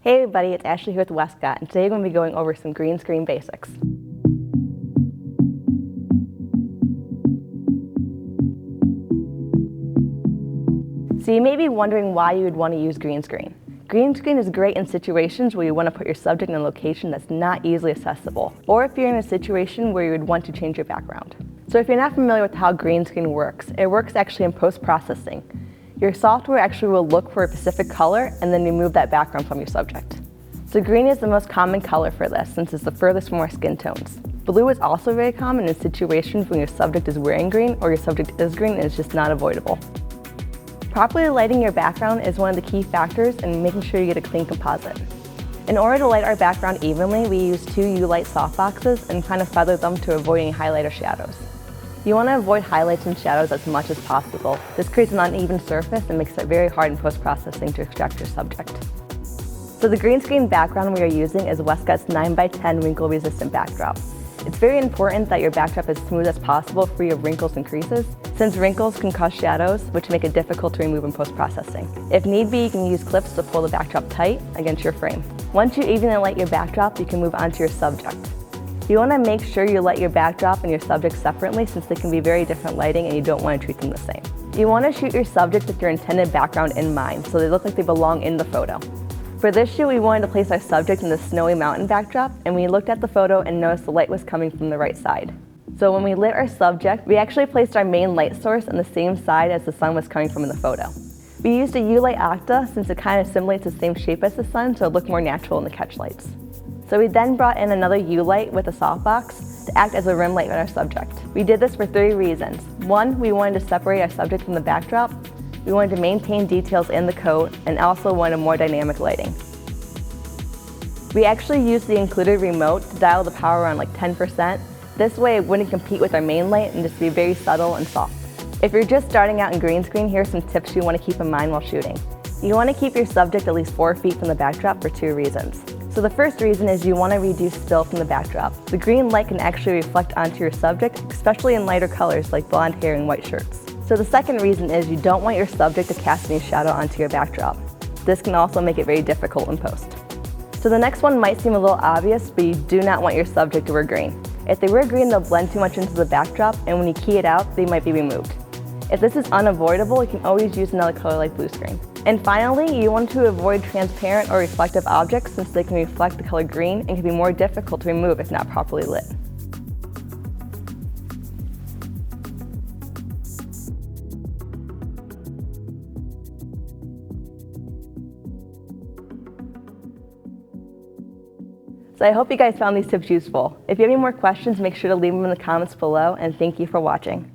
Hey everybody, it's Ashley here with Westcott, and today we're going to be going over some green screen basics. So you may be wondering why you would want to use green screen. Green screen is great in situations where you want to put your subject in a location that's not easily accessible, or if you're in a situation where you would want to change your background. So if you're not familiar with how green screen works, it works actually in post-processing. Your software actually will look for a specific color and then remove that background from your subject. So green is the most common color for this since it's the furthest from our skin tones. Blue is also very common in situations when your subject is wearing green or your subject is green and it's just not avoidable. Properly lighting your background is one of the key factors in making sure you get a clean composite. In order to light our background evenly, we use two uLite softboxes and kind of feather them to avoid any highlight or shadows. You want to avoid highlights and shadows as much as possible. This creates an uneven surface and makes it very hard in post-processing to extract your subject. So the green screen background we are using is Westcott's 9x10 wrinkle-resistant backdrop. It's very important that your backdrop is smooth as possible, free of wrinkles and creases, since wrinkles can cause shadows, which make it difficult to remove in post-processing. If need be, you can use clips to pull the backdrop tight against your frame. Once you evenly light your backdrop, you can move on to your subject. You want to make sure you light your backdrop and your subject separately since they can be very different lighting and you don't want to treat them the same. You want to shoot your subject with your intended background in mind so they look like they belong in the photo. For this shoot, we wanted to place our subject in the snowy mountain backdrop, and we looked at the photo and noticed the light was coming from the right side. So when we lit our subject, we actually placed our main light source on the same side as the sun was coming from in the photo. We used a uLite Octa since it kind of simulates the same shape as the sun, so it looked more natural in the catch lights. So we then brought in another uLite with a softbox to act as a rim light on our subject. We did this for three reasons. One, we wanted to separate our subject from the backdrop. We wanted to maintain details in the coat and also wanted more dynamic lighting. We actually used the included remote to dial the power around like 10%. This way it wouldn't compete with our main light and just be very subtle and soft. If you're just starting out in green screen, here are some tips you want to keep in mind while shooting. You want to keep your subject at least 4 feet from the backdrop for two reasons. So the first reason is you want to reduce spill from the backdrop. The green light can actually reflect onto your subject, especially in lighter colors like blonde hair and white shirts. So the second reason is you don't want your subject to cast any shadow onto your backdrop. This can also make it very difficult in post. So the next one might seem a little obvious, but you do not want your subject to wear green. If they wear green, they'll blend too much into the backdrop, and when you key it out, they might be removed. If this is unavoidable, you can always use another color like blue screen. And finally, you want to avoid transparent or reflective objects since they can reflect the color green and can be more difficult to remove if not properly lit. So I hope you guys found these tips useful. If you have any more questions, make sure to leave them in the comments below, and thank you for watching.